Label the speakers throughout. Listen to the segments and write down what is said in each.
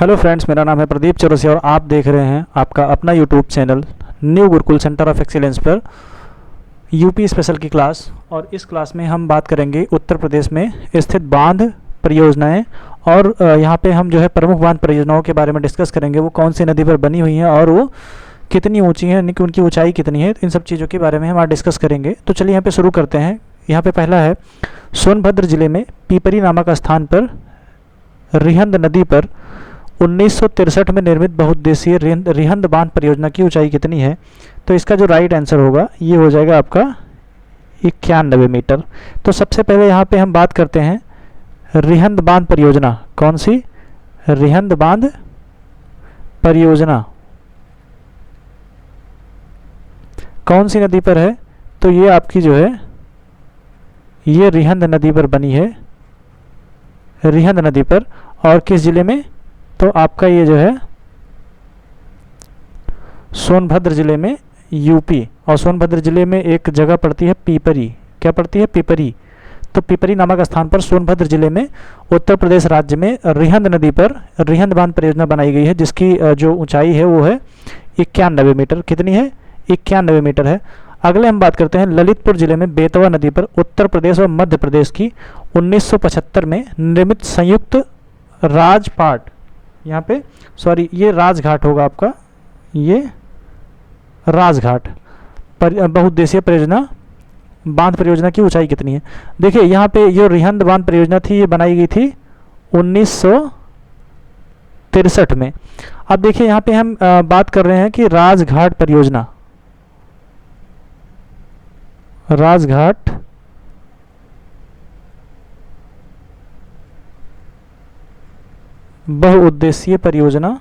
Speaker 1: Hello friends, मेरा नाम है प्रदीप चौरसिया और आप देख रहे हैं आपका अपना YouTube channel new Gurukul centre of excellence पर यूपी स्पेशल की क्लास। और इस क्लास में हम बात करेंगे उत्तर प्रदेश में स्थित बांध परियोजनाएं और यहाँ पे हम जो है प्रमुख बांध परियोजनाओं के बारे में डिस्कस करेंगे। वो कौन सी नदी पर बनी हुई हैं और वो कितनी ऊंची हैं, यानी कि उनकी ऊंचाई कितनी है, इन सब चीज़ों के बारे में हम आज डिस्कस करेंगे। तो चलिए यहाँ पे शुरू करते हैं। यहाँ पे पहला है सोनभद्र जिले में पीपरी नामक स्थान पर रिहंद नदी पर 1963 में निर्मित बहुउद्देशीय रिहंद बांध परियोजना की ऊंचाई कितनी है? तो इसका जो राइट आंसर होगा ये हो जाएगा आपका 91 मीटर। तो सबसे पहले यहाँ पे हम बात करते हैं रिहंद बांध परियोजना। कौन सी? रिहंद बांध परियोजना कौन सी नदी पर है? तो ये आपकी जो है ये रिहंद नदी पर बनी है, रिहंद नदी पर। और किस जिले में? तो आपका ये जो है सोनभद्र जिले में, यूपी। और सोनभद्र जिले में एक जगह पड़ती है पीपरी। क्या पड़ती है? पीपरी। तो पीपरी नामक स्थान पर सोनभद्र जिले में उत्तर प्रदेश राज्य में रिहंद नदी पर रिहंद बांध परियोजना बनाई गई है, जिसकी जो ऊंचाई है वो है 91 मीटर। कितनी है? 91 मीटर है। अगले हम बात करते हैं ललितपुर जिले में बेतवा नदी पर उत्तर प्रदेश और मध्य प्रदेश की 1975 में निर्मित संयुक्त राजपाट, यहाँ पे सॉरी ये राजघाट होगा आपका, ये राजघाट बहुउद्देशीय परियोजना बांध परियोजना की ऊंचाई कितनी है? देखिए यहाँ पे जो रिहंद बांध परियोजना थी ये बनाई गई थी 1963 में। अब देखिए यहाँ पे हम बात कर रहे हैं कि राजघाट परियोजना, राजघाट बहुउद्देशीय परियोजना।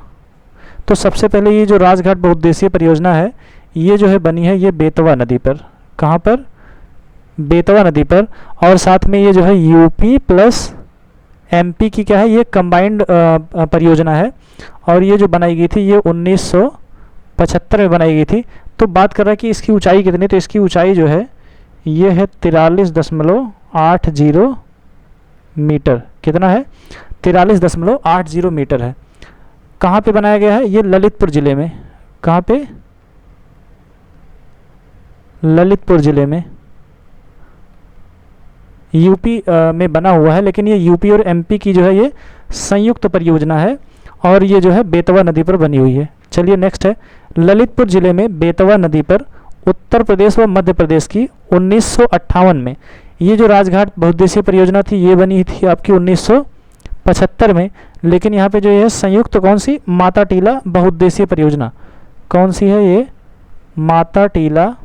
Speaker 1: तो सबसे पहले ये जो राजघाट बहुउद्देशीय परियोजना है ये जो है बनी है ये बेतवा नदी पर। कहाँ पर? बेतवा नदी पर। और साथ में ये जो है यूपी प्लस एमपी की क्या है, ये कंबाइंड परियोजना है। और ये जो बनाई गई थी ये 1975 में बनाई गई थी। तो बात कर रहा है कि इसकी ऊंचाई कितनी? तो इसकी ऊंचाई जो है ये है 43.80 मीटर। कितना है? 43.80 मीटर है। कहाँ पे बनाया गया है? ये ललितपुर जिले में। कहाँ पे? ललितपुर जिले में, यूपी में बना हुआ है। लेकिन ये यूपी और एमपी की जो है ये संयुक्त परियोजना है और ये जो है बेतवा नदी पर बनी हुई है। चलिए नेक्स्ट है ललितपुर जिले में बेतवा नदी पर उत्तर प्रदेश व मध्य प्रदेश की 1958 में ये जो राजघाट बहुउद्देशीय परियोजना थी ये बनी थी आपकी 1975 में। लेकिन यहाँ पे जो है संयुक्त कौन सी? माता टीला बहुउद्देशीय परियोजना। कौन सी है ये? माता टीला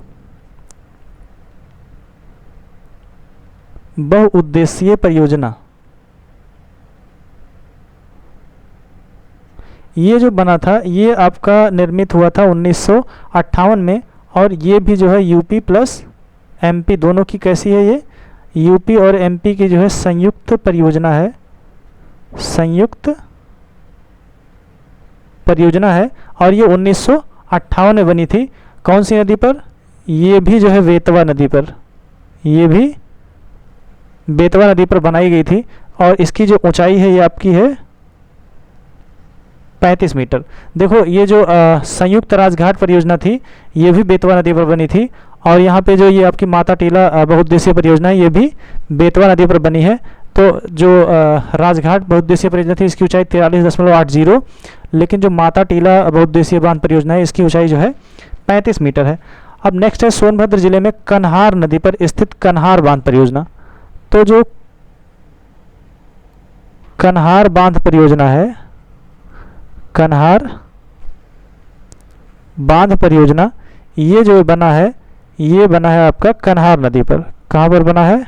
Speaker 1: बहुउद्देशीय परियोजना। ये जो बना था ये आपका निर्मित हुआ था 1958 में। और ये भी जो है यूपी प्लस एमपी दोनों की कैसी है? ये यूपी और एमपी की जो है संयुक्त परियोजना है, संयुक्त परियोजना है। और ये 1958 में बनी थी। कौन सी नदी पर? ये भी जो है बेतवा नदी पर, ये भी बेतवा नदी पर बनाई गई थी। और इसकी जो ऊंचाई है ये आपकी है 35 मीटर। देखो ये जो संयुक्त राजघाट परियोजना थी ये भी बेतवा नदी पर बनी थी। और यहाँ पे जो ये आपकी माता टीला बहुउद्देशीय परियोजना है ये भी बेतवा नदी पर बनी है। तो जो राजघाट बहुउद्देशीय परियोजना थी इसकी ऊंचाई 43.80, लेकिन जो माता टीला बहुउद्देशीय बांध परियोजना है इसकी ऊंचाई जो है 35 मीटर है। अब नेक्स्ट है सोनभद्र जिले में कन्हार नदी पर स्थित कन्हार बांध परियोजना। तो जो कन्हार बांध परियोजना है, कन्हार बांध परियोजना, ये जो बना है ये बना है आपका कन्हार नदी पर। कहाँ पर बना है?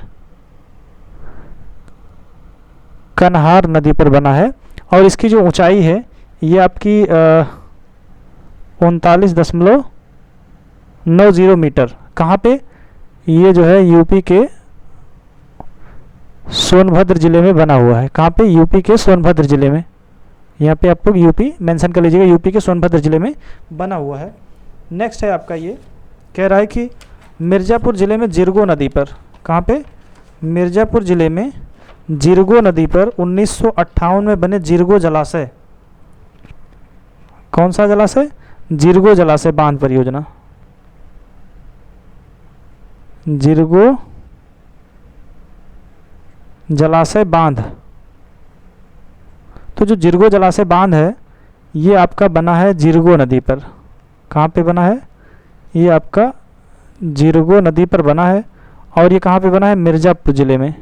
Speaker 1: कन्हार नदी पर बना है। और इसकी जो ऊंचाई है ये आपकी 39.90 मीटर। कहाँ पे? ये जो है यूपी के सोनभद्र जिले में बना हुआ है। कहाँ पे? यूपी के सोनभद्र जिले में। यहाँ पे आप लोग यूपी मेंशन कर लीजिएगा, यूपी के सोनभद्र जिले में बना हुआ है। नेक्स्ट है आपका ये कह रहा है कि मिर्ज़ापुर जिले में जिरगो नदी पर। कहाँ पे? मिर्ज़ापुर जिले में जिरगो नदी पर 1958 में बने जिरगो जलाशय, कौन सा जलाशय? जिरगो जलाशय बांध परियोजना, जिरगो जलाशय बांध। तो जो जिरगो जलाशय बांध है ये आपका बना है जिरगो नदी पर। कहाँ पे बना है? ये आपका जिरगो नदी पर बना है। और ये कहाँ पे बना है? मिर्ज़ापुर ज़िले में,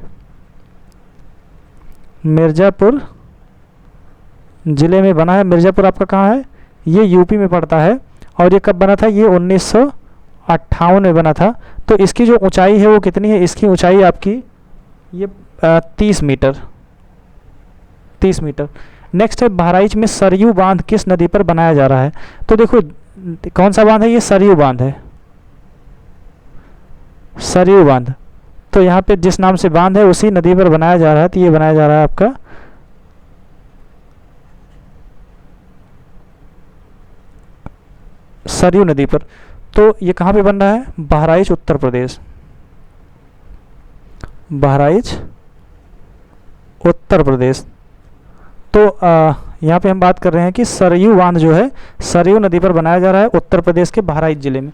Speaker 1: मिर्ज़ापुर ज़िले में बना है। मिर्ज़ापुर आपका कहाँ है? ये यूपी में पड़ता है। और ये कब बना था? ये 1958 में बना था। तो इसकी जो ऊंचाई है वो कितनी है? इसकी ऊंचाई आपकी ये 30 मीटर, 30 मीटर। नेक्स्ट है बहराइच में सरयू बांध किस नदी पर बनाया जा रहा है? तो देखो कौन सा बांध है? ये सरयू बांध है, सरयू बांध। तो यहाँ पे जिस नाम से बांध है उसी नदी पर बनाया जा रहा है। तो ये बनाया जा रहा है आपका सरयू नदी पर। तो ये कहाँ पे बन रहा है? बहराइच उत्तर प्रदेश, बहराइच उत्तर प्रदेश। तो यहाँ पे हम बात कर रहे हैं कि सरयू बांध जो है सरयू नदी पर बनाया जा रहा है उत्तर प्रदेश के बहराइच ज़िले में।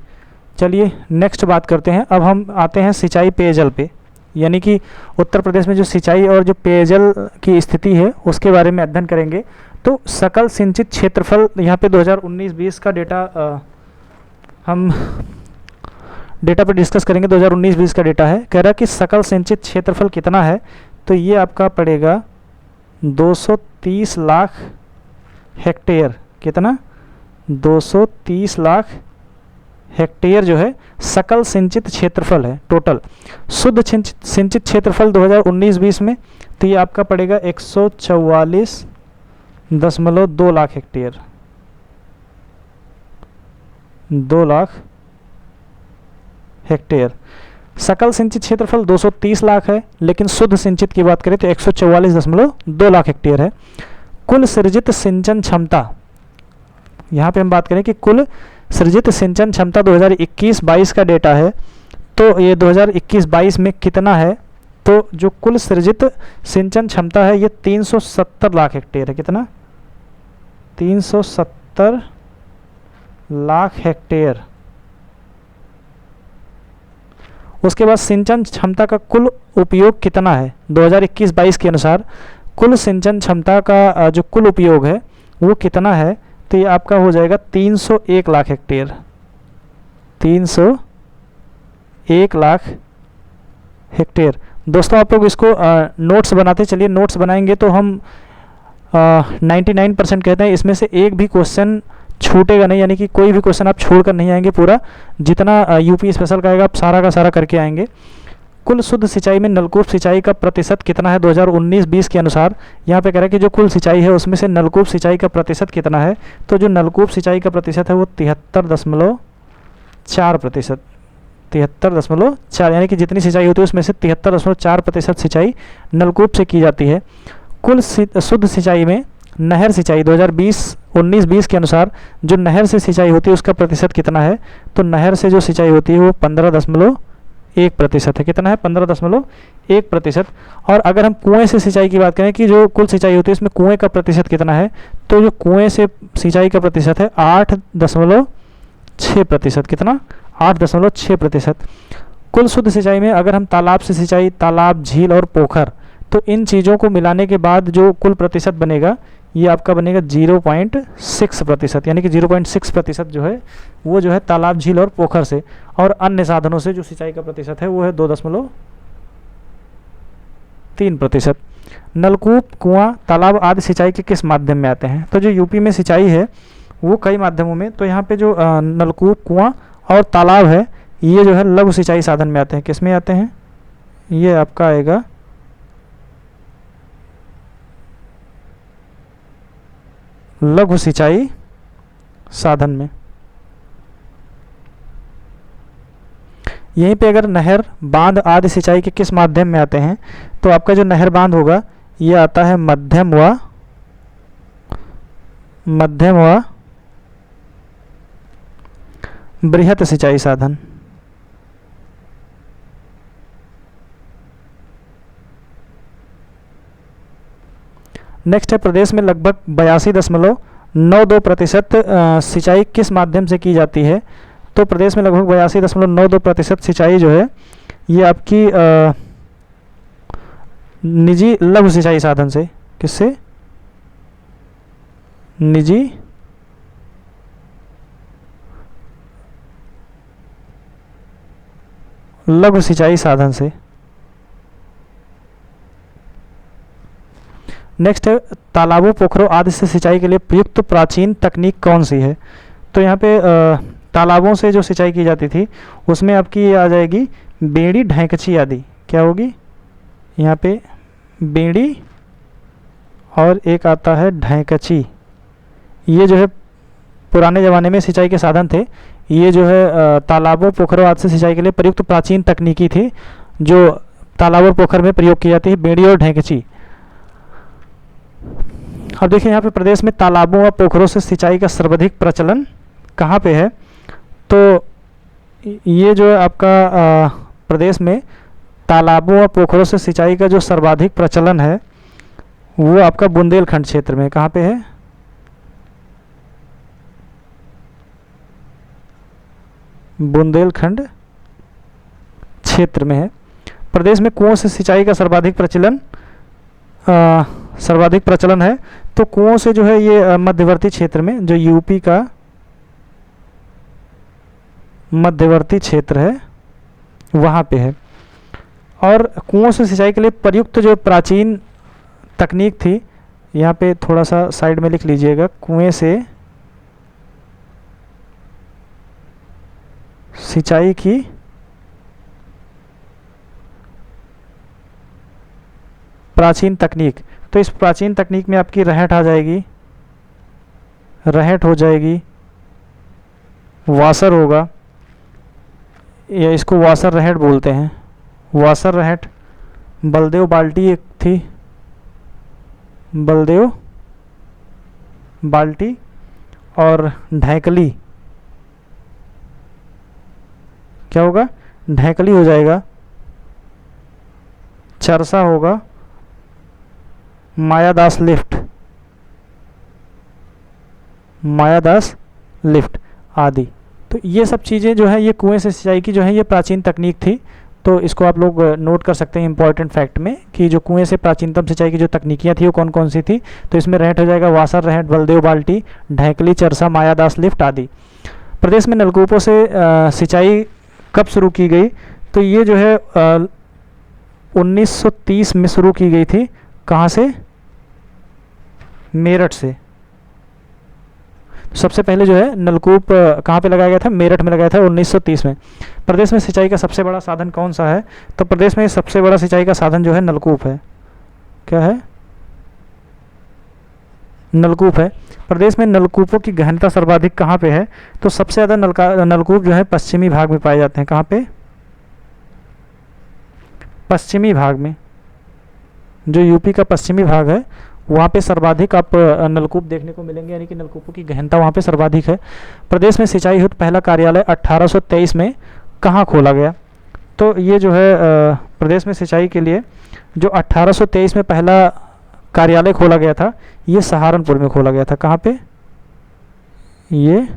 Speaker 1: चलिए नेक्स्ट बात करते हैं। अब हम आते हैं सिंचाई पेयजल पे, यानी कि उत्तर प्रदेश में जो सिंचाई और जो पेयजल की स्थिति है उसके बारे में अध्ययन करेंगे। तो सकल सिंचित क्षेत्रफल यहाँ पे 2019-20 का डेटा हम डेटा पर डिस्कस करेंगे। 2019-20 का डेटा है, कह रहा है कि सकल सिंचित क्षेत्रफल कितना है? तो ये आपका पड़ेगा 230 लाख हेक्टेयर। कितना? 230 लाख हेक्टेयर जो है सकल सिंचित क्षेत्रफल है टोटल। शुद्ध सिंचित क्षेत्रफल 2019-20 में तो ये आपका पड़ेगा 144.2 लाख हेक्टेयर, 2 लाख हेक्टेयर। सकल सिंचित क्षेत्रफल 230 लाख है, लेकिन शुद्ध सिंचित की बात करें तो 144.2 लाख हेक्टेयर है। कुल सृजित सिंचन क्षमता, यहाँ पे हम बात करें कि कुल सृजित सिंचन क्षमता 2021-22 का डेटा है। तो ये 2021-22 में कितना है? तो जो कुल सृजित सिंचन क्षमता है ये 370 लाख हेक्टेयर है। कितना? 370 लाख हेक्टेयर। उसके बाद सिंचन क्षमता का कुल उपयोग कितना है? 2021-22 के अनुसार कुल सिंचन क्षमता का जो कुल उपयोग है वो कितना है? तो ये आपका हो जाएगा 301 लाख हेक्टेयर, 301 लाख हेक्टेयर। दोस्तों आप लोग इसको नोट्स बनाते चलिए, नोट्स बनाएंगे तो हम 99% कहते हैं इसमें से एक भी क्वेश्चन छूटेगा नहीं, यानी कि कोई भी क्वेश्चन आप छोड़ कर नहीं आएंगे। पूरा जितना यूपी स्पेशल का आएगा आप सारा का सारा करके आएंगे। कुल शुद्ध सिंचाई में नलकूप सिंचाई का प्रतिशत कितना है 2019-20 के अनुसार? यहाँ पे कह रहा है कि जो कुल सिंचाई है उसमें से नलकूप सिंचाई का प्रतिशत कितना है? तो जो नलकूप सिंचाई का प्रतिशत है वो 73.4%, 73.4, यानी कि जितनी सिंचाई होती है उसमें से 73.4% सिंचाई नलकूप से की जाती है। कुल शुद्ध सिंचाई में नहर सिंचाई 2019-20 के अनुसार जो नहर से सिंचाई होती है उसका प्रतिशत कितना है? तो नहर से जो सिंचाई होती है वो 15.1% है। कितना है? 15.1%। और अगर हम कुएं से सिंचाई की बात करें कि जो कुल सिंचाई होती है इसमें कुएं का प्रतिशत कितना है? तो जो कुएं से सिंचाई का प्रतिशत है 8.6%। कितना? 8.6%। कुल शुद्ध सिंचाई में अगर हम तालाब से सिंचाई, तालाब, झील और पोखर, तो इन चीज़ों को मिलाने के बाद जो कुल प्रतिशत बनेगा ये आपका बनेगा 0.6%, यानी कि 0.6% जो है वो जो है तालाब, झील और पोखर से। और अन्य साधनों से जो सिंचाई का प्रतिशत है वो है 2.3%। नलकूप, कुआं, तालाब आदि सिंचाई के किस माध्यम में आते हैं? तो जो यूपी में सिंचाई है वो कई माध्यमों में, तो यहाँ पे जो नलकूप, कुआं और तालाब है ये जो है लघु सिंचाई साधन में आते हैं। किस में आते हैं? ये आपका आएगा लघु सिंचाई साधन में। यहीं पे अगर नहर, बांध आदि सिंचाई के किस माध्यम में आते हैं? तो आपका जो नहर, बांध होगा ये आता है मध्यम व बृहत सिंचाई साधन। नेक्स्ट है प्रदेश में लगभग 82.2 9.2% सिंचाई किस माध्यम से की जाती है? तो प्रदेश में लगभग 82.92% सिंचाई जो है ये आपकी निजी लघु सिंचाई साधन से, किससे? निजी लघु सिंचाई साधन से। नेक्स्ट है, तालाबों पोखरों आदि से सिंचाई के लिए प्रयुक्त प्राचीन तकनीक कौन सी है? तो यहाँ पे तालाबों से जो सिंचाई की जाती थी उसमें आपकी ये आ जाएगी बेड़ी ढैंकची आदि। क्या होगी? यहाँ पे बेड़ी और एक आता है ढैंकची। ये जो है पुराने ज़माने में सिंचाई के साधन थे। ये जो है तालाबों पोखरों आदि से सिंचाई के लिए प्रयुक्त प्राचीन तकनीकी थी जो तालाब और पोखर में प्रयोग की जाती है, बेड़ी और ढैंकची। अब देखिए यहाँ पे प्रदेश में तालाबों व पोखरों से सिंचाई का सर्वाधिक प्रचलन कहाँ पे है? तो ये जो है आपका प्रदेश में तालाबों व पोखरों से सिंचाई का जो सर्वाधिक प्रचलन है वो आपका बुंदेलखंड क्षेत्र में। कहाँ पे है? बुंदेलखंड क्षेत्र में है। प्रदेश में कुओं से सिंचाई का सर्वाधिक प्रचलन है। तो कुओं से जो है ये मध्यवर्ती क्षेत्र में, जो यूपी का मध्यवर्ती क्षेत्र है वहाँ पे है। और कुओं से सिंचाई के लिए प्रयुक्त जो प्राचीन तकनीक थी, यहाँ पे थोड़ा सा साइड में लिख लीजिएगा, कुएं से सिंचाई की प्राचीन तकनीक। तो इस प्राचीन तकनीक में आपकी रहट आ जाएगी, रहट हो जाएगी, वासर होगा, या इसको वासर रहट बोलते हैं, वासर रहट। बलदेव बाल्टी एक थी, बलदेव बाल्टी, और ढैकली। क्या होगा? ढैकली हो जाएगा। चरसा होगा, मायादास लिफ्ट, मायादास लिफ्ट आदि। तो ये सब चीज़ें जो है ये कुएं से सिंचाई की जो है ये प्राचीन तकनीक थी। तो इसको आप लोग नोट कर सकते हैं इंपॉर्टेंट फैक्ट में कि जो कुएं से प्राचीनतम सिंचाई की जो तकनीकियाँ थी वो कौन कौन सी थी। तो इसमें रहट हो जाएगा वासर रहट, बलदेव बाल्टी, ढैकली, चरसा, मायादास लिफ्ट आदि। प्रदेश में नलकूपों से सिंचाई कब शुरू की गई? तो ये जो है 1930 में शुरू की गई थी। कहाँ से? मेरठ से। सबसे पहले जो है नलकूप कहाँ पे लगाया गया था? मेरठ में लगाया था 1930 में। प्रदेश में सिंचाई का सबसे बड़ा साधन कौन सा है? तो प्रदेश में सबसे बड़ा सिंचाई का साधन जो है नलकूप है। क्या है? नलकूप है। प्रदेश में नलकूपों की गहनता सर्वाधिक कहाँ पे है? तो सबसे ज़्यादा नलकूप जो है पश्चिमी भाग में पाए जाते हैं। कहाँ पे? पश्चिमी भाग में। जो यूपी का पश्चिमी भाग है वहाँ पे सर्वाधिक आप नलकूप देखने को मिलेंगे, यानी कि नलकूपों की गहनता वहाँ पे सर्वाधिक है। प्रदेश में सिंचाई हेतु पहला कार्यालय 1823 में कहाँ खोला गया? तो ये जो है प्रदेश में सिंचाई के लिए जो 1823 में पहला कार्यालय खोला गया था ये सहारनपुर में खोला गया था। कहाँ पे? ये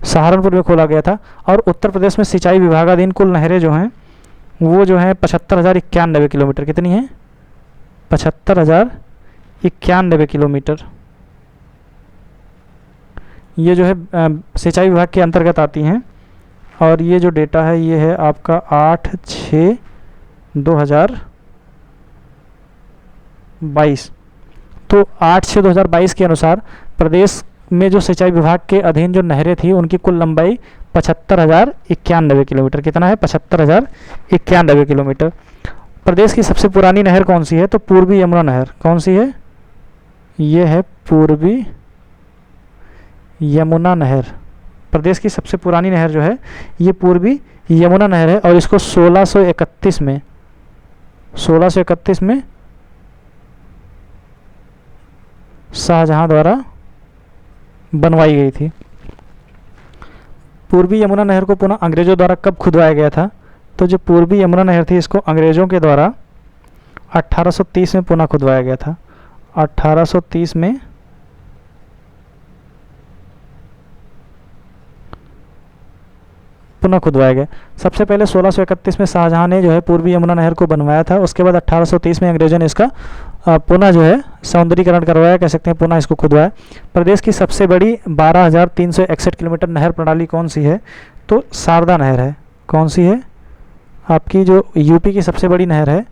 Speaker 1: सहारनपुर में खोला गया था। और उत्तर प्रदेश में सिंचाई विभागाधीन कुल नहरें जो हैं वो जो हैं 75,091 किलोमीटर। कितनी हैं? 75,091 किलोमीटर। ये जो है सिंचाई विभाग के अंतर्गत आती हैं। और ये जो डेटा है ये है आपका 8/6/2022। तो 8/6/2022 के अनुसार प्रदेश में जो सिंचाई विभाग के अधीन जो नहरें थी उनकी कुल लंबाई 75,091 किलोमीटर। कितना है? 75,091 किलोमीटर। प्रदेश की सबसे पुरानी नहर कौन सी है? तो पूर्वी यमुना नहर। कौन सी है? ये है पूर्वी यमुना नहर। प्रदेश की सबसे पुरानी नहर जो है ये पूर्वी यमुना नहर है। और इसको 1631 में शाहजहां द्वारा बनवाई गई थी। पूर्वी यमुना नहर को पुनः अंग्रेजों द्वारा कब खुदवाया गया था? तो जो पूर्वी यमुना नहर थी इसको अंग्रेजों के द्वारा 1830 में पुनः खुदवाया गया था। 1830 में पुनः खुदवाया गया। सबसे पहले 1631 में शाहजहां ने जो है पूर्वी यमुना नहर को बनवाया था। उसके बाद 1830 में अंग्रेजों ने इसका पुनः जो है सौंदर्यीकरण करवाया, कह सकते हैं, पुनः इसको खुदवाया। प्रदेश की सबसे बड़ी 12,361 किलोमीटर नहर प्रणाली कौन सी है? तो शारदा नहर है। कौन सी है? आपकी जो यूपी की सबसे बड़ी नहर है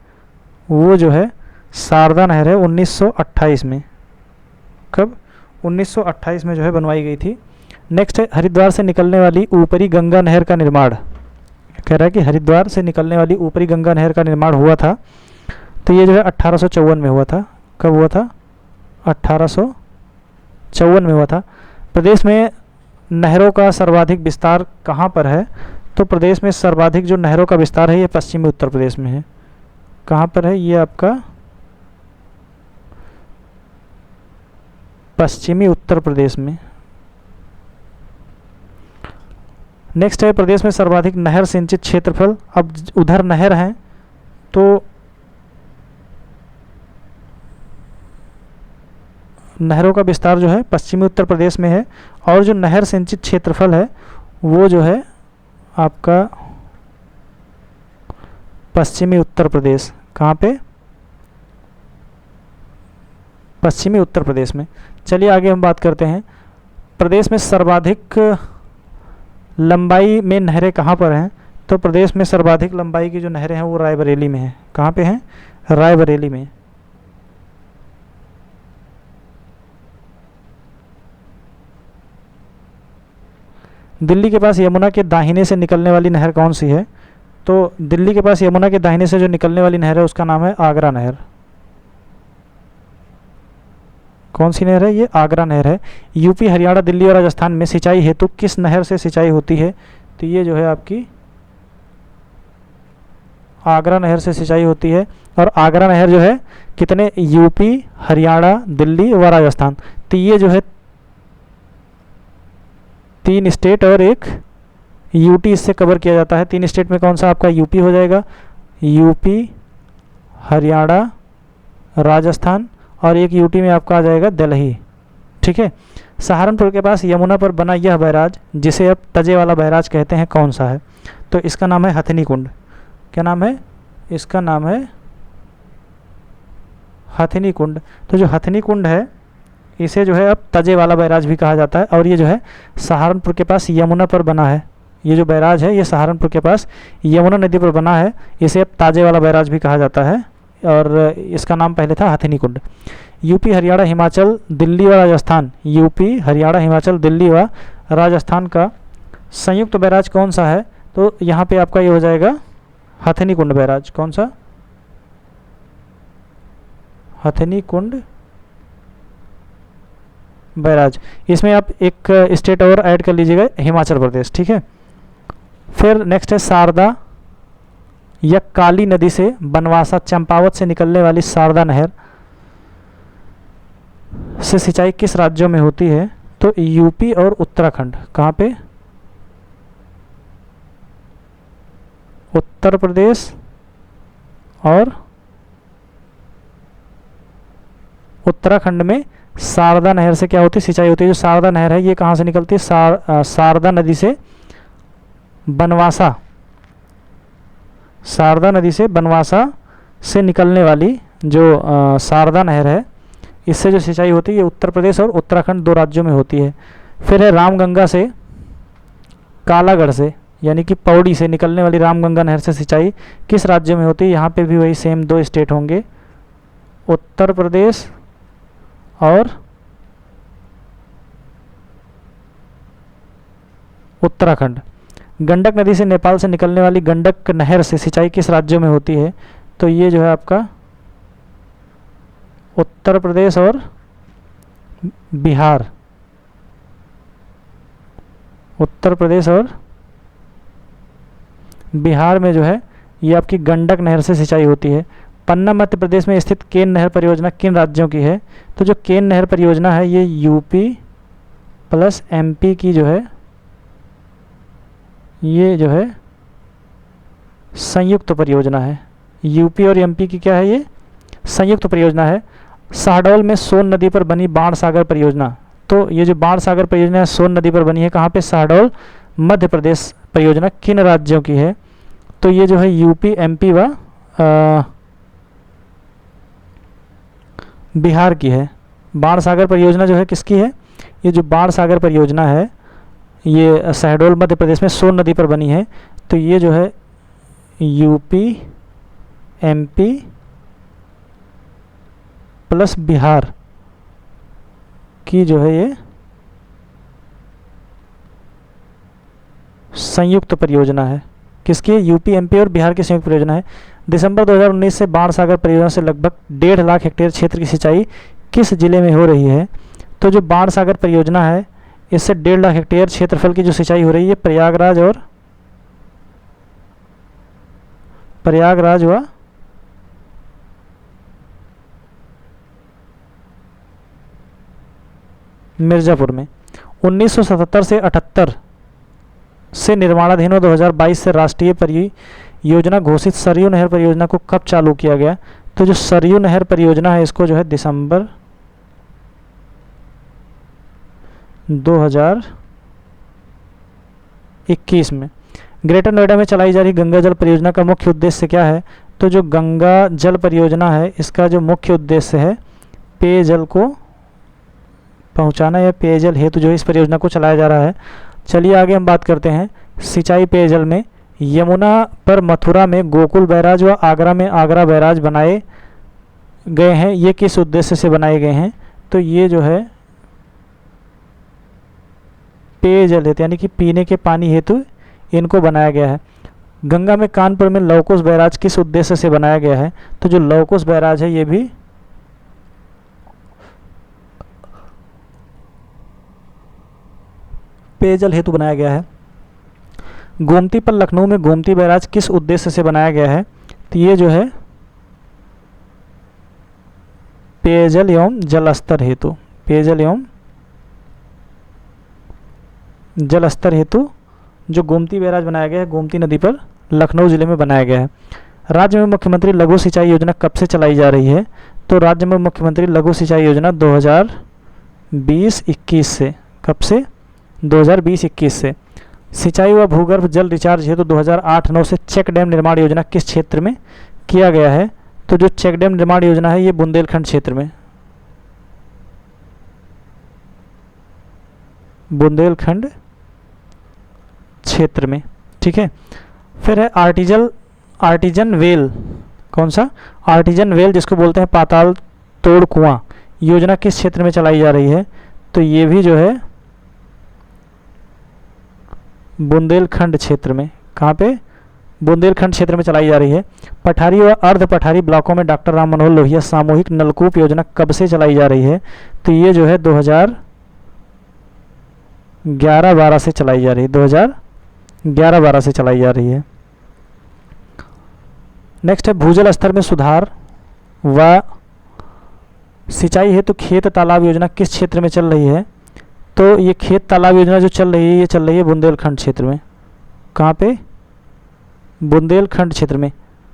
Speaker 1: वो जो है शारदा नहर है। 1928 में, कब? 1928 में जो है बनवाई गई थी। नेक्स्ट है हरिद्वार से निकलने वाली ऊपरी गंगा नहर का निर्माण। कह रहा है कि हरिद्वार से निकलने वाली ऊपरी गंगा नहर का निर्माण हुआ था, तो ये जो है 1854 में हुआ था। कब हुआ था? 1854 में हुआ था। प्रदेश में नहरों का सर्वाधिक विस्तार कहाँ पर है? तो प्रदेश में सर्वाधिक जो नहरों का विस्तार है ये पश्चिमी उत्तर प्रदेश में है। कहाँ पर है? ये आपका पश्चिमी उत्तर प्रदेश में। नेक्स्ट है प्रदेश में सर्वाधिक नहर सिंचित क्षेत्रफल। अब उधर नहर है तो नहरों का विस्तार जो है पश्चिमी उत्तर प्रदेश में है, और जो नहर सिंचित क्षेत्रफल है वो जो है आपका पश्चिमी उत्तर प्रदेश। कहाँ पे? पश्चिमी उत्तर प्रदेश में। चलिए आगे हम बात करते हैं। प्रदेश में सर्वाधिक लंबाई में नहरें कहाँ पर हैं? तो प्रदेश में सर्वाधिक लंबाई की जो नहरें हैं वो रायबरेली में हैं। कहाँ पे हैं? रायबरेली में। दिल्ली के पास यमुना के दाहिने से निकलने वाली नहर कौन सी है? तो दिल्ली के पास यमुना के दाहिने से जो निकलने वाली नहर है उसका नाम है आगरा नहर। कौन सी नहर है? ये आगरा नहर है। यूपी, हरियाणा, दिल्ली और राजस्थान में सिंचाई हेतु किस नहर से सिंचाई होती है? तो ये जो है आपकी आगरा नहर से सिंचाई होती है। और आगरा नहर जो है कितने? यूपी, हरियाणा, दिल्ली व राजस्थान, तो ये जो है 3 स्टेट और एक यूटी इससे कवर किया जाता है। 3 स्टेट में कौन सा आपका? यूपी हो जाएगा, यूपी, हरियाणा, राजस्थान, और एक यूटी में आपका आ जाएगा दिल्ली। ठीक है। सहारनपुर के पास यमुना पर बना यह बैराज जिसे अब तजे वाला बैराज कहते हैं कौन सा है? तो इसका नाम है हथनी कुंड। क्या नाम है? इसका नाम है हथनी कुंड। तो जो हथनी कुंड है इसे जो है अब तजे वाला बैराज भी कहा जाता है, और ये जो है सहारनपुर के पास यमुना पर बना है। ये जो बैराज है ये सहारनपुर के पास यमुना नदी पर बना है, इसे अब ताजे वाला बैराज भी कहा जाता है, और इसका नाम पहले था हथनी कुंड। यूपी, हरियाणा, हिमाचल, दिल्ली व राजस्थान, यूपी, हरियाणा, हिमाचल, दिल्ली व राजस्थान का संयुक्त बैराज कौन सा है? तो यहाँ पे आपका ये हो जाएगा हथनी कुंड बैराज। कौन सा? हथनी कुंड बैराज। इसमें आप एक स्टेट और ऐड कर लीजिएगा, हिमाचल प्रदेश। ठीक है। फिर नेक्स्ट है शारदा या काली नदी से बनवासा चंपावत से निकलने वाली शारदा नहर से सिंचाई किस राज्यों में होती है? तो यूपी और उत्तराखंड। कहाँ पे? उत्तर प्रदेश और उत्तराखंड में शारदा नहर से क्या होती है? सिंचाई होती है। जो शारदा नहर है ये कहाँ से निकलती है? शारदा नदी से बनवासा, शारदा नदी से बनवासा से निकलने वाली जो शारदा नहर है इससे जो सिंचाई होती है ये उत्तर प्रदेश और उत्तराखंड 2 राज्यों में होती है। फिर है रामगंगा से कालागढ़ से यानी कि पौड़ी से निकलने वाली रामगंगा नहर से सिंचाई किस राज्य में होती है? यहाँ पे भी वही सेम 2 स्टेट होंगे, उत्तर प्रदेश और उत्तराखंड। गंडक नदी से नेपाल से निकलने वाली गंडक नहर से सिंचाई किस राज्यों में होती है? तो ये जो है आपका उत्तर प्रदेश और बिहार, उत्तर प्रदेश और बिहार में जो है ये आपकी गंडक नहर से सिंचाई होती है। पन्ना मध्य प्रदेश में स्थित केन नहर परियोजना किन राज्यों की है? तो जो केन नहर परियोजना है ये यूपी प्लस एमपी की जो है ये जो है संयुक्त परियोजना है। यूपी और एमपी की क्या है? ये संयुक्त परियोजना है। शहडोल में सोन नदी पर बनी बाण सागर परियोजना, तो ये जो बाण सागर परियोजना है सोन नदी पर बनी है कहाँ पे? शहडोल मध्य प्रदेश परियोजना किन राज्यों की है? तो ये जो है यूपी, एमपी व बिहार की है। बाण सागर परियोजना जो है किसकी है? ये जो बाण सागर परियोजना है ये शहडोल मध्य प्रदेश में सोन नदी पर बनी है। तो ये जो है यूपी, एमपी प्लस बिहार की जो है ये संयुक्त परियोजना है। किसकी है? यूपी, एमपी और बिहार की संयुक्त परियोजना है। दिसंबर 2019 से बाण सागर परियोजना से लगभग 1.5 लाख हेक्टेयर क्षेत्र की सिंचाई किस जिले में हो रही है? तो जो बाण सागर परियोजना है इससे 1.5 लाख हेक्टेयर क्षेत्रफल की जो सिंचाई हो रही है प्रयागराज व मिर्ज़ापुर में। 1977 से 78 से निर्माणाधीन और 2022 से राष्ट्रीय परियोजना घोषित सरयू नहर परियोजना को कब चालू किया गया? तो जो सरयू नहर परियोजना है इसको जो है दिसंबर 2021 में। ग्रेटर नोएडा में चलाई जा रही गंगा जल परियोजना का मुख्य उद्देश्य क्या है? तो जो गंगा जल परियोजना है इसका जो मुख्य उद्देश्य है पेयजल को पहुंचाना या पेयजल हेतु जो इस परियोजना को चलाया जा रहा है। चलिए आगे हम बात करते हैं सिंचाई पेयजल में। यमुना पर मथुरा में गोकुल बैराज व आगरा में आगरा बैराज बनाए गए हैं। ये किस उद्देश्य से बनाए गए हैं? तो ये जो है पेयजल हेतु यानी कि पीने के पानी हेतु इनको बनाया गया है। गंगा में कानपुर में लवकुश बैराज किस उद्देश्य से बनाया गया है? तो जो लवकुश बैराज है ये भी पेयजल हेतु बनाया गया है। गोमती पर लखनऊ में गोमती बैराज किस उद्देश्य से बनाया गया है? तो ये जो है पेयजल एवं जल स्तर हेतु, पेयजल एवं जल स्तर हेतु जो गोमती बैराज बनाया गया है गोमती नदी पर लखनऊ जिले में बनाया गया है। राज्य में मुख्यमंत्री लघु सिंचाई योजना कब से चलाई जा रही है? तो राज्य में मुख्यमंत्री लघु सिंचाई योजना 2020-21 से। कब से? 2020-21 से। सिंचाई व भूगर्भ जल रिचार्ज हेतु 2008-9 से चेक डैम निर्माण योजना किस क्षेत्र में किया गया है? तो जो चेक डैम निर्माण योजना है ये बुंदेलखंड क्षेत्र में, बुंदेलखंड क्षेत्र में, ठीक है। फिर है आर्टिजन वेल। कौन सा? आर्टिजन वेल जिसको बोलते हैं पाताल तोड़ कुआं योजना किस क्षेत्र में चलाई जा रही है? तो ये भी जो है बुंदेलखंड क्षेत्र में। कहाँ पे? बुंदेलखंड क्षेत्र में चलाई जा रही है। पठारी व अर्ध पठारी ब्लॉकों में डॉक्टर राम मनोहर लोहिया सामूहिक नलकूप योजना कब से चलाई जा रही है? तो ये जो है 2011-12 से चलाई जा रही है, 2011-12 से चलाई जा रही है। नेक्स्ट है भूजल स्तर में सुधार व सिंचाई हेतु खेत तालाब योजना किस क्षेत्र में चल रही है? तो ये खेत तालाब योजना जो चल रही है ये चल रही है बुंदेलखंड क्षेत्र में। कहाँ पे? बुंदेलखंड क्षेत्र में।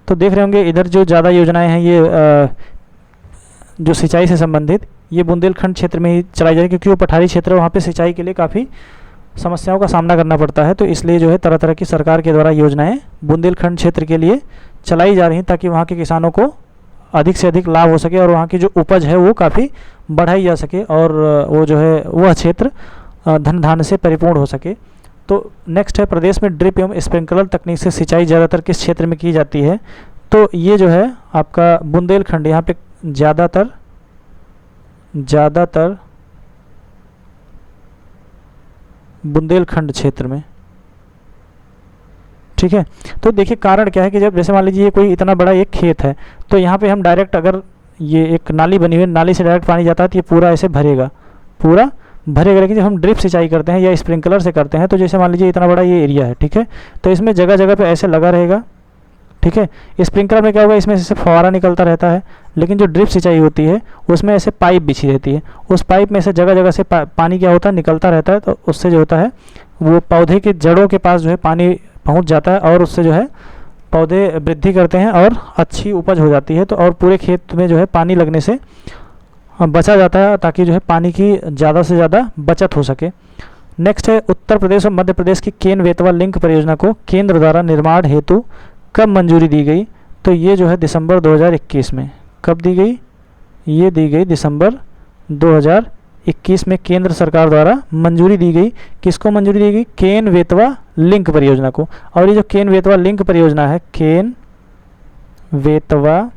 Speaker 1: तो देख रहे होंगे इधर जो ज़्यादा योजनाएं हैं ये जो सिंचाई से संबंधित ये बुंदेलखंड क्षेत्र में ही चलाई जाएगी, क्योंकि वो पठारी क्षेत्र है, वहाँ पे सिंचाई के लिए काफ़ी समस्याओं का सामना करना पड़ता है। तो इसलिए जो है तरह तरह की सरकार के द्वारा योजनाएं बुंदेलखंड क्षेत्र के लिए चलाई जा रही हैं, ताकि वहाँ के किसानों को अधिक से अधिक लाभ हो सके और वहाँ की जो उपज है वो काफ़ी बढ़ाई जा सके और वो जो है वह क्षेत्र धन धान्य से परिपूर्ण हो सके। तो नेक्स्ट है प्रदेश में ड्रिप एवं स्प्रिंकलर तकनीक से सिंचाई ज़्यादातर किस क्षेत्र में की जाती है? तो ये जो है आपका बुंदेलखंड, यहाँ पे ज़्यादातर बुंदेलखंड क्षेत्र में, ठीक है। तो देखिए कारण क्या है कि जब जैसे मान लीजिए कोई इतना बड़ा एक खेत है तो यहाँ पे हम डायरेक्ट अगर ये एक नाली बनी हुई है, नाली से डायरेक्ट पानी जाता है तो ये पूरा ऐसे भरेगा, पूरा भरेगा। लेकिन जब हम ड्रिप सिंचाई करते हैं या स्प्रिंकलर से करते हैं तो जैसे मान लीजिए इतना बड़ा ये एरिया है, ठीक है, तो इसमें जगह जगह पे ऐसे लगा रहेगा, ठीक है। स्प्रिंकलर में क्या होगा, इसमें से फव्वारा निकलता रहता है, लेकिन जो ड्रिप सिंचाई होती है उसमें ऐसे पाइप बिछी रहती है, उस पाइप में से जगह जगह से पानी क्या होता है निकलता रहता है। तो उससे जो होता है वो पौधे की जड़ों के पास जो है पानी पहुंच जाता है और उससे जो है पौधे वृद्धि करते हैं और अच्छी उपज हो जाती है। तो और पूरे खेत में जो है पानी लगने से बचा जाता है, ताकि जो है पानी की ज़्यादा से ज़्यादा बचत हो सके। नेक्स्ट है उत्तर प्रदेश और मध्य प्रदेश की केन बेतवा लिंक परियोजना को केंद्र द्वारा निर्माण हेतु कब मंजूरी दी गई? तो ये जो है दिसंबर 2021 में। कब दी गई? ये दी गई दिसंबर 2021 में केंद्र सरकार द्वारा मंजूरी दी गई। किसको मंजूरी दी गई? केन बेतवा लिंक परियोजना को। और ये जो केन बेतवा लिंक परियोजना है, केन बेतवा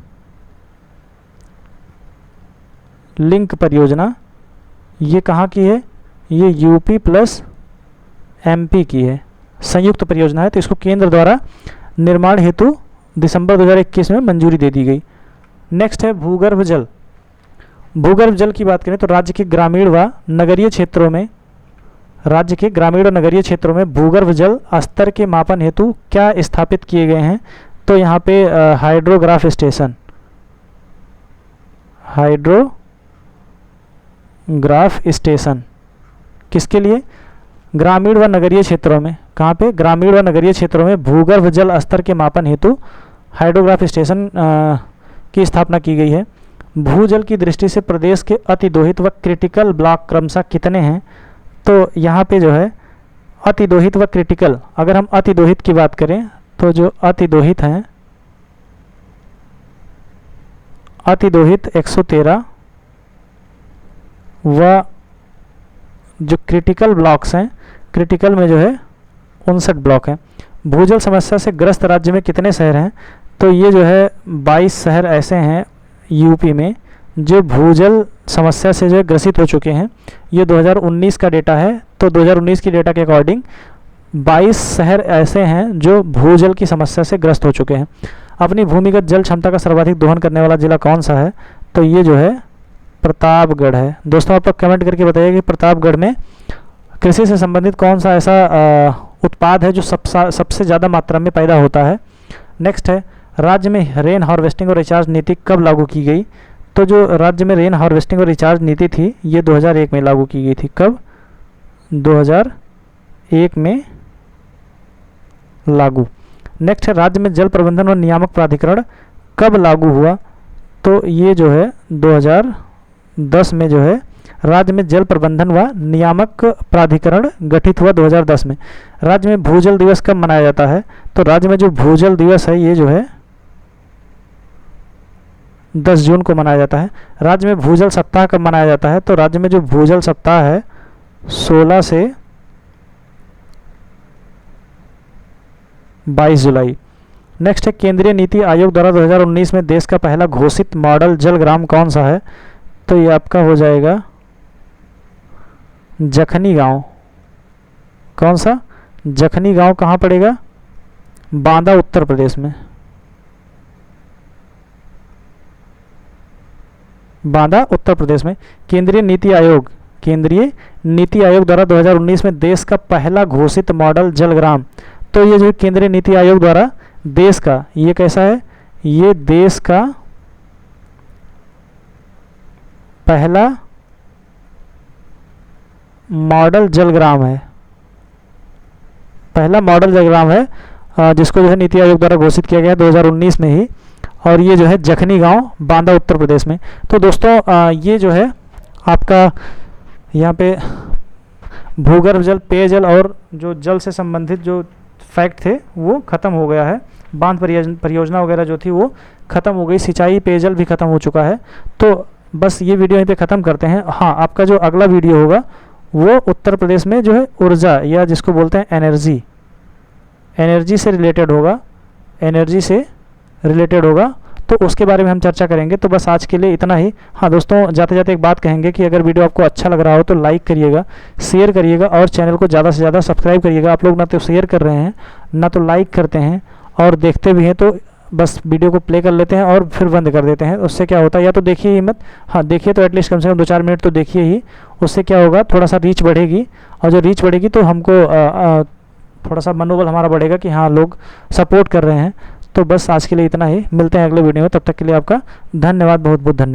Speaker 1: लिंक परियोजना, ये कहाँ की है? ये यूपी प्लस एमपी की है, संयुक्त परियोजना है। तो इसको केंद्र द्वारा निर्माण हेतु दिसंबर 2021 में मंजूरी दे दी गई। नेक्स्ट है भूगर्भ जल। भूगर्भ जल की बात करें तो राज्य के ग्रामीण व नगरीय क्षेत्रों में भूगर्भ जल स्तर के मापन हेतु क्या स्थापित किए गए हैं? तो यहाँ पे हाइड्रोग्राफ स्टेशन किसके लिए? ग्रामीण व नगरीय क्षेत्रों में। कहाँ पे? ग्रामीण व नगरीय क्षेत्रों में भूगर्भ जल स्तर के मापन हेतु हाइड्रोग्राफ स्टेशन की स्थापना की गई है। भूजल की दृष्टि से प्रदेश के अतिदोहित व क्रिटिकल ब्लॉक क्रमशः कितने हैं? तो यहाँ पे जो है अतिदोहित व क्रिटिकल, अगर हम अतिदोहित की बात करें तो जो अतिदोहित हैं, अतिदोहित 113 व जो क्रिटिकल ब्लॉक्स हैं, क्रिटिकल में जो है 59 ब्लॉक हैं। भूजल समस्या से ग्रस्त राज्य में कितने शहर हैं? तो ये जो है 22 शहर ऐसे हैं यूपी में जो भूजल समस्या से जो ग्रसित हो चुके हैं। ये 2019 का डेटा है। तो 2019 की डेटा के अकॉर्डिंग 22 शहर ऐसे हैं जो भूजल की समस्या से ग्रस्त हो चुके हैं। अपनी भूमिगत जल क्षमता का सर्वाधिक दोहन करने वाला जिला कौन सा है? तो ये जो है प्रतापगढ़ है। दोस्तों आप लोग कमेंट करके बताइए कि प्रतापगढ़ में कृषि से संबंधित कौन सा ऐसा उत्पाद है जो सबसे ज़्यादा मात्रा में पैदा होता है। नेक्स्ट है राज्य में रेन हार्वेस्टिंग और रिचार्ज नीति कब लागू की गई? तो जो राज्य में रेन हार्वेस्टिंग और रिचार्ज नीति थी ये 2001 में लागू की गई थी। कब? 2001 में लागू। नेक्स्ट है राज्य में जल प्रबंधन और नियामक प्राधिकरण कब लागू हुआ? तो ये जो है 2010 में जो है राज्य में जल प्रबंधन व नियामक प्राधिकरण गठित हुआ 2010 में। राज्य में भूजल दिवस कब मनाया जाता है? तो राज्य में जो भूजल दिवस है ये जो है 10 जून को मनाया जाता है। राज्य में भूजल सप्ताह कब मनाया जाता है? तो राज्य में जो भूजल सप्ताह है 16 से 22 जुलाई। नेक्स्ट है केंद्रीय नीति आयोग द्वारा 2019 में देश का पहला घोषित मॉडल जल ग्राम कौन सा है? तो ये आपका हो जाएगा जखनी गांव। कौन सा? जखनी गांव कहाँ पड़ेगा? बांदा उत्तर प्रदेश में। बांदा उत्तर प्रदेश में। केंद्रीय नीति आयोग द्वारा 2019 में देश का पहला घोषित मॉडल जल ग्राम। तो ये जो केंद्रीय नीति आयोग द्वारा देश का, ये कैसा है? ये देश का पहला मॉडल जल ग्राम है। पहला मॉडल जल ग्राम है जिसको जो है नीति आयोग द्वारा घोषित किया गया 2019 में ही। और ये जो है जखनी गांव बांदा उत्तर प्रदेश में। तो दोस्तों ये जो है आपका यहाँ पे भूगर्भ जल, पेयजल और जो जल से संबंधित जो फैक्ट थे वो ख़त्म हो गया है। बांध परियोजना वगैरह जो थी वो ख़त्म हो गई, सिंचाई पेयजल भी ख़त्म हो चुका है। तो बस ये वीडियो यहीं पे ख़त्म करते हैं। हाँ, आपका जो अगला वीडियो होगा वो उत्तर प्रदेश में जो है ऊर्जा या जिसको बोलते हैं एनर्जी से रिलेटेड होगा, तो उसके बारे में हम चर्चा करेंगे। तो बस आज के लिए इतना ही। हाँ दोस्तों, जाते जाते एक बात कहेंगे कि अगर वीडियो आपको अच्छा लग रहा हो तो लाइक करिएगा, शेयर करिएगा और चैनल को ज़्यादा से ज़्यादा सब्सक्राइब करिएगा। आप लोग ना तो शेयर कर रहे हैं ना तो लाइक करते हैं, और देखते भी हैं तो बस वीडियो को प्ले कर लेते हैं और फिर बंद कर देते हैं। उससे क्या होता है, या तो देखिए ही मत, हाँ देखिए तो एटलीस्ट कम से कम 2-4 मिनट तो देखिए ही। उससे क्या होगा, थोड़ा सा रीच बढ़ेगी, और जो रीच बढ़ेगी तो हमको थोड़ा सा मनोबल हमारा बढ़ेगा कि हाँ लोग सपोर्ट कर रहे हैं। तो बस आज के लिए इतना ही, मिलते हैं अगले वीडियो में। तब तक के लिए आपका धन्यवाद, बहुत बहुत धन्यवाद।